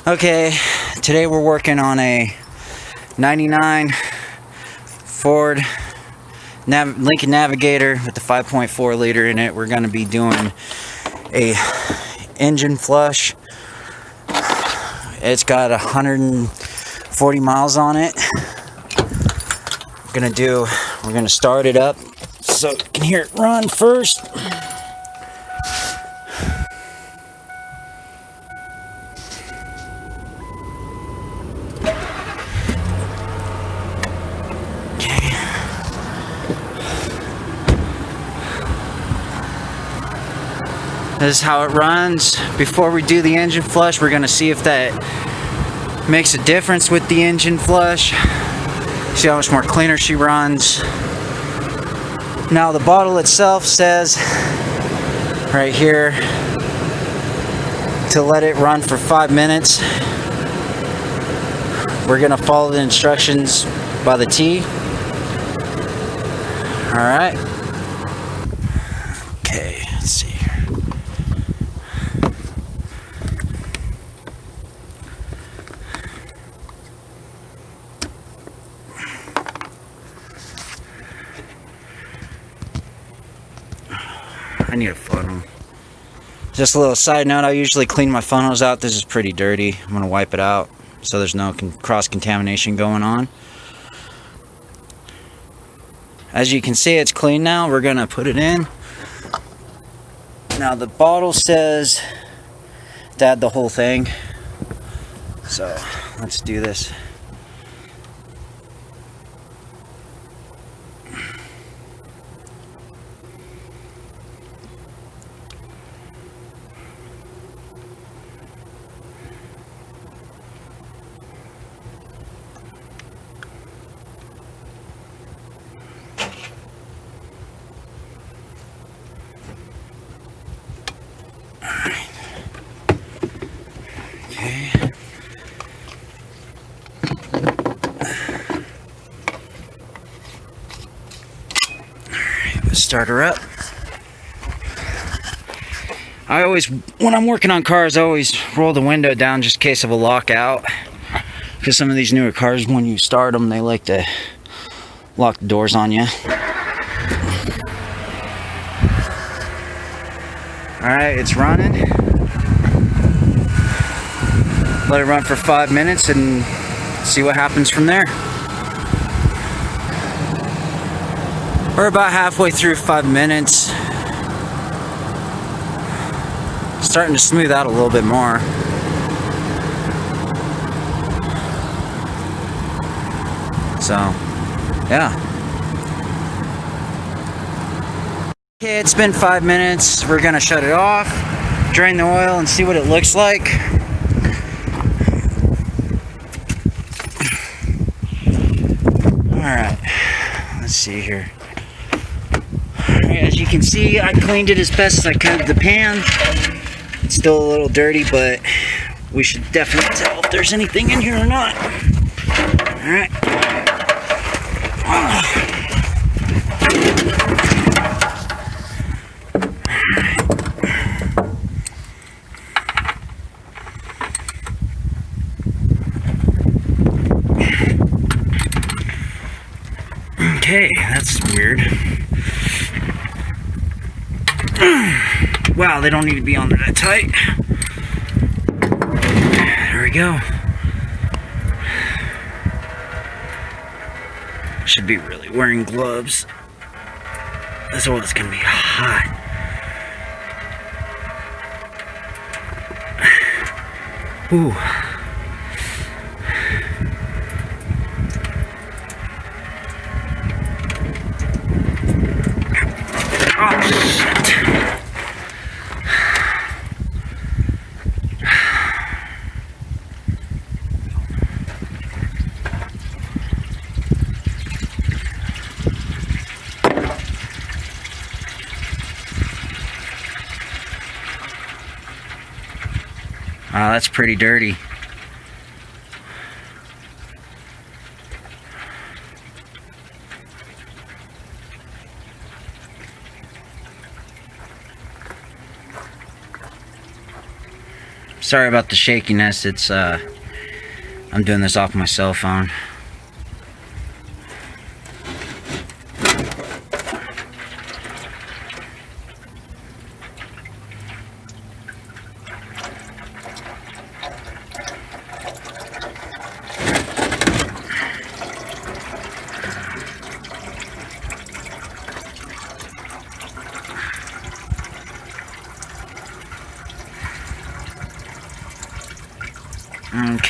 Okay, today we're working on a 99 Ford Lincoln Navigator with the 5.4 liter in it. We're going to be doing a engine flush. It's got 140 miles on it. We're gonna start it up so you can hear it run first. This is how it runs. Before we do the engine flush, we're gonna see if that makes a difference with the engine flush. See how much more cleaner she runs. Now the bottle itself says right here to let it run for 5 minutes. We're gonna follow the instructions by the T. All right. Okay, let's see here. I need a funnel. Just a little side note, I usually clean my funnels out. This is pretty dirty. I'm gonna wipe it out so there's no cross-contamination going on. As you can see, it's clean now. We're gonna put it in. Now the bottle says to add the whole thing. So let's do this. Okay. Alright, let's start her up. When I'm working on cars, I always roll the window down just in case of a lockout. Because some of these newer cars, when you start them, they like to lock the doors on you. Alright, it's running. Let it run for 5 minutes and see what happens from there. We're about halfway through 5 minutes. Starting to smooth out a little bit more. So, yeah. Okay, it's been 5 minutes. We're gonna shut it off, drain the oil, and see what it looks like. Alright, let's see here. As you can see, I cleaned it as best as I could. The pan, it's still a little dirty, but we should definitely tell if there's anything in here or not. Alright. Okay, that's weird. Wow, they don't need to be on there that tight. There we go. Should be really wearing gloves. This oil's gonna be hot. Ooh. Wow, that's pretty dirty. Sorry about the shakiness. It's I'm doing this off my cell phone.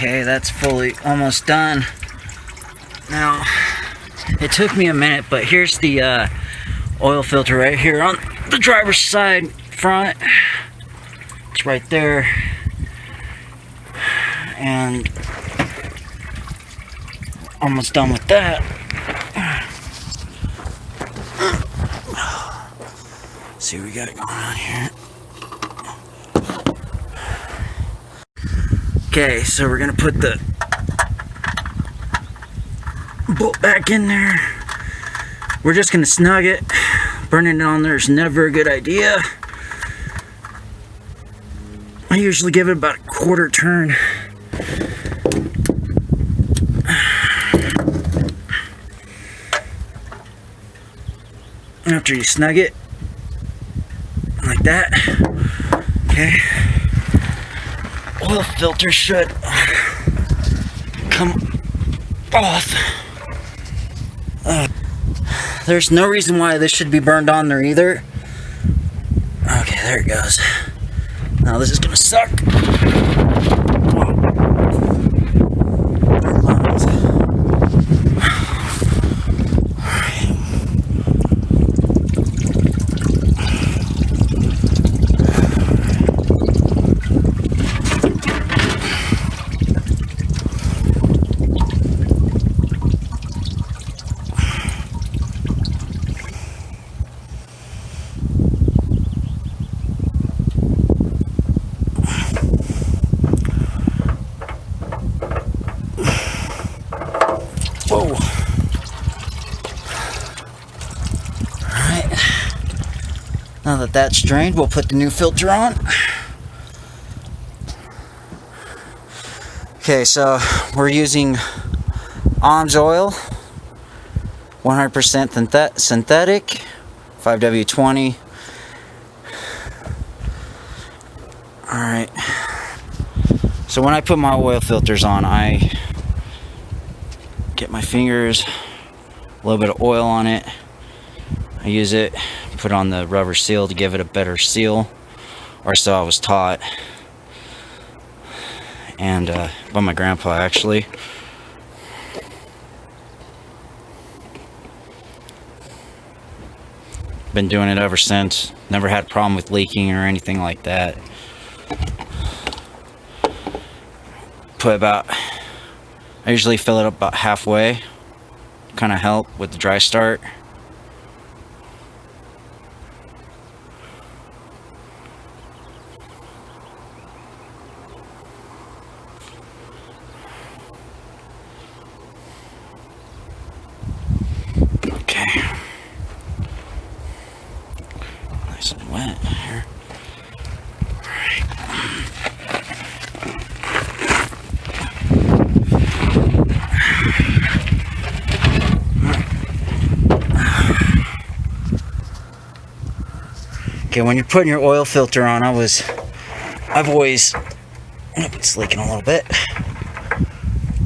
Okay, that's fully almost done. Now, it took me a minute, but here's the oil filter right here on the driver's side front. It's right there. And almost done with that. Let's see what we got going on here. Okay, so we're gonna put the bolt back in there. We're just gonna snug it. Burning it on there is never a good idea. I usually give it about a quarter turn. After you snug it, like that, okay. Oil filter should come off. There's no reason why this should be burned on there either. Okay, there it goes. Now this is gonna suck. Whoa. Alright. Now that that's drained, we'll put the new filter on. Okay, so we're using Om's oil, 100% synthetic, 5W20. Alright. So when I put my oil filters on, I get my fingers, a little bit of oil on it. I use it, put on the rubber seal to give it a better seal, or so I was taught. And by my grandpa, actually. Been doing it ever since. Never had a problem with leaking or anything like that. Put about, I usually fill it up about halfway, kind of help with the dry start. Okay. Nice and wet here. Okay, when you're putting your oil filter on, I've always, it's leaking a little bit.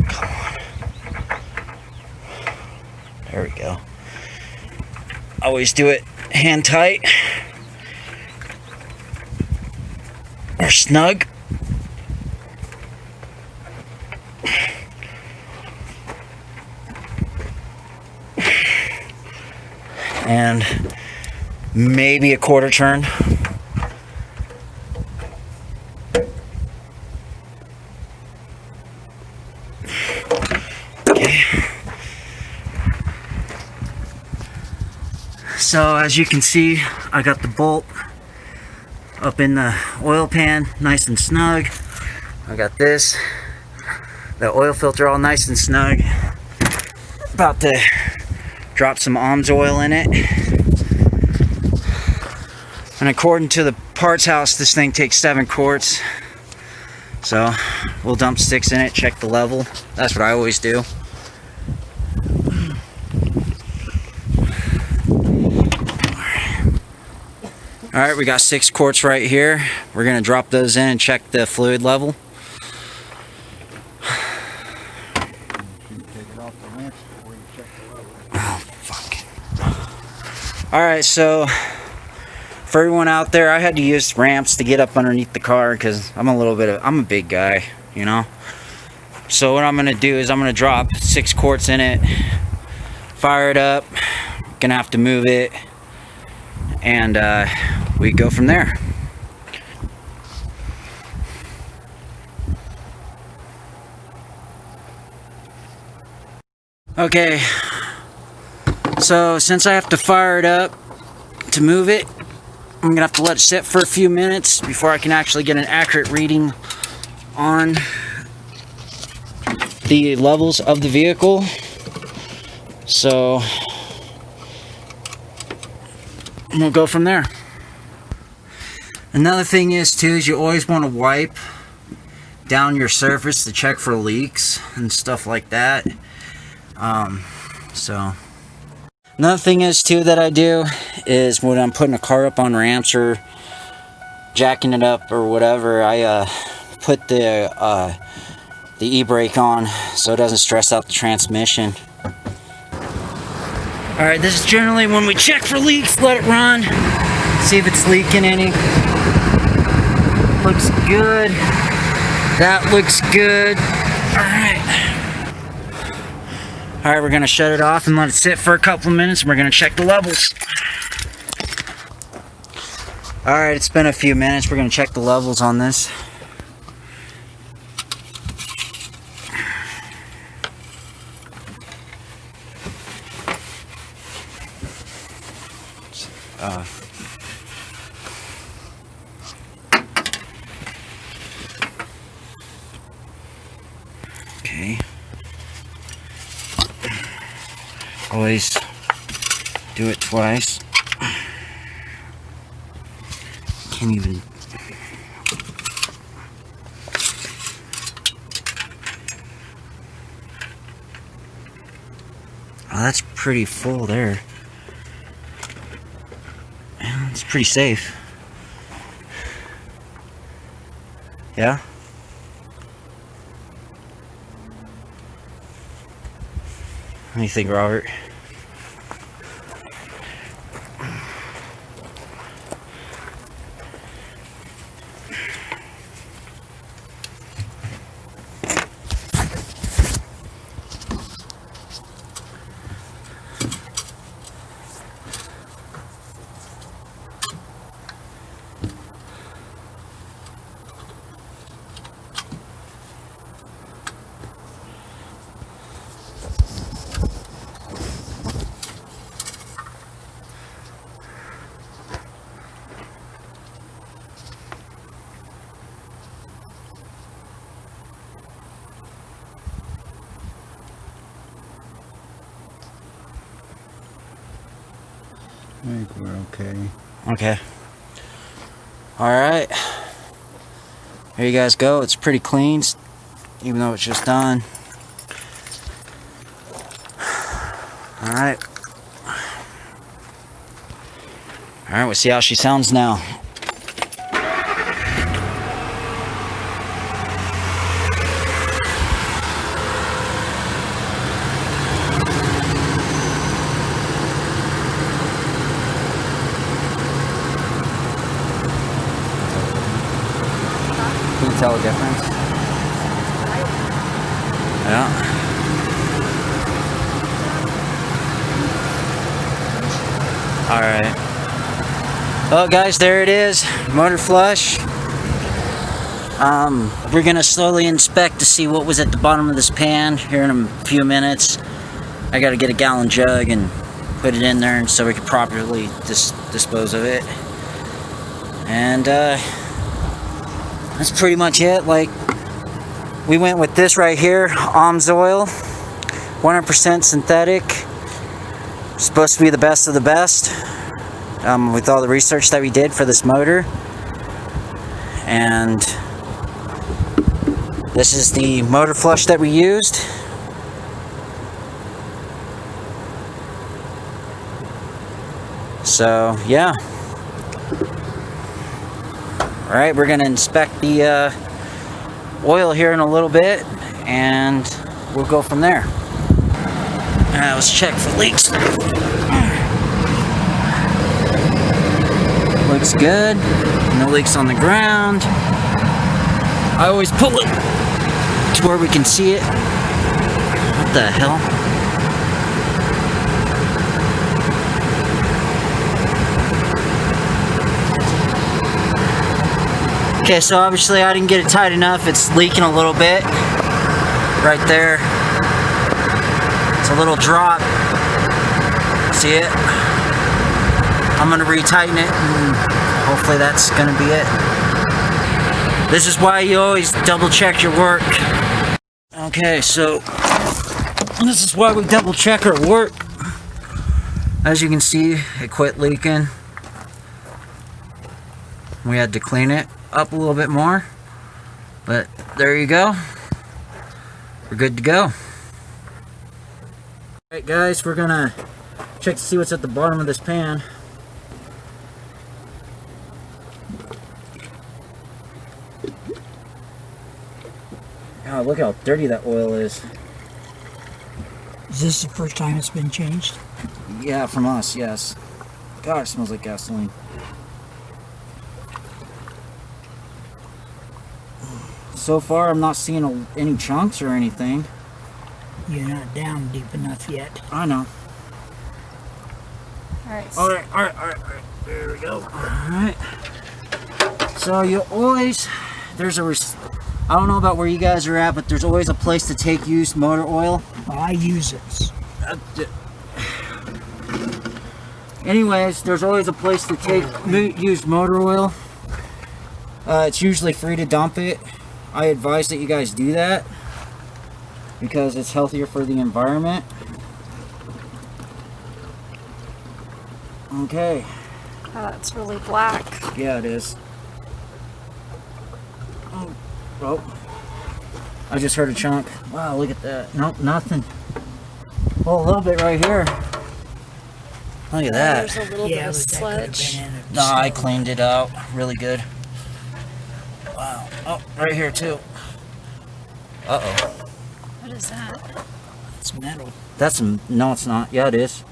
Come on. There we go. I always do it hand tight or snug. And maybe a quarter turn. Okay. So as you can see, I got the bolt up in the oil pan, nice and snug. I got this, the oil filter all nice and snug. About to drop some Om's oil in it. And according to the parts house, this thing takes 7 quarts. So we'll dump sticks in it, check the level. That's what I always do. Alright, we got 6 quarts right here. We're going to drop those in and check the fluid level. Oh, fuck. Alright, so for everyone out there, I had to use ramps to get up underneath the car because I'm a big guy, you know. So what I'm going to do is I'm going to drop 6 quarts in it, fire it up, gonna have to move it, and we go from there. Okay, so since I have to fire it up to move it, I'm gonna have to let it sit for a few minutes before I can actually get an accurate reading on the levels of the vehicle. So we'll go from there. Another thing is you always want to wipe down your surface to check for leaks and stuff like that. So another thing is that I do is when I'm putting a car up on ramps or jacking it up or whatever, I put the e-brake on so it doesn't stress out the transmission. Alright, this is generally when we check for leaks, let it run, see if it's leaking any. Looks good. That looks good. Alright, we're going to shut it off and let it sit for a couple of minutes, and we're going to check the levels. Alright, it's been a few minutes. We're going to check the levels on this. Okay. Always do it twice. Can't even. Oh, that's pretty full there. It's pretty safe. Yeah? What do you think, Robert? I think we're okay. Okay. Alright. There you guys go. It's pretty clean, even though it's just done. Alright. Alright, we'll see how she sounds now. Can you tell the difference? Yeah. Alright. Well, guys, there it is. Motor flush. We're going to slowly inspect to see what was at the bottom of this pan here in a few minutes. I got to get a gallon jug and put it in there so we can properly dispose of it. And that's pretty much it. Like, we went with this right here, Alms oil, 100% synthetic. Supposed to be the best of the best, with all the research that we did for this motor. And This is the motor flush that we used. So yeah. Alright, we're going to inspect the oil here in a little bit, and we'll go from there. Let's check for leaks. Looks good. No leaks on the ground. I always pull it to where we can see it. What the hell? Okay, so obviously I didn't get it tight enough. It's leaking a little bit. Right there. It's a little drop. See it? I'm gonna retighten it, and hopefully that's gonna be it. This is why you always double check your work. Okay, so this is why we double check our work. As you can see, it quit leaking. We had to clean it up a little bit more, but there you go. We're good to go. Alright guys, we're gonna check to see what's at the bottom of this pan. Oh, look how dirty that oil is. Is this the first time it's been changed? Yeah, from us, yes. God, it smells like gasoline. So far, I'm not seeing any chunks or anything. You're not down deep enough yet. I know. Alright. There we go. Alright. So you always, I don't know about where you guys are at, but there's always a place to take used motor oil. Well, I use it. Anyways, there's always a place to take used motor oil. It's usually free to dump it. I advise that you guys do that because it's healthier for the environment. Okay. Oh, that's really black. Yeah, it is. Oh, I just heard a chunk. Wow, look at that. Nope, nothing. Well, a little bit right here. Look at that. There's a little bit of sludge. No, I cleaned it out really good. Wow. Oh, right here too. Uh-oh. What is that? It's metal. No, it's not. Yeah, it is.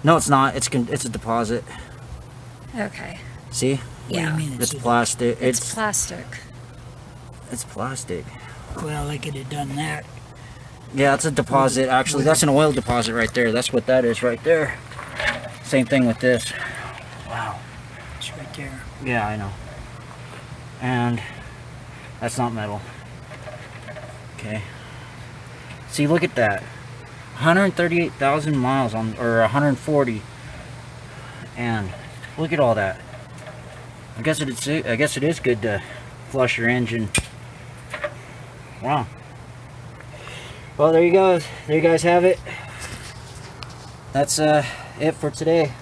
No, it's not. It's a deposit. Okay. See? What do you Yeah. mean It's plastic. It's plastic. It's plastic. Well, they could have done that. Yeah, it's a deposit. Actually, that's an oil deposit right there. That's what that is right there. Same thing with this. Wow. It's right there. Yeah, I know. And that's not metal. Okay. See, look at that. 138,000 miles on, or 140. And look at all that. I guess it is good to flush your engine. Wow. Well, there you go. There you guys have it. That's it for today.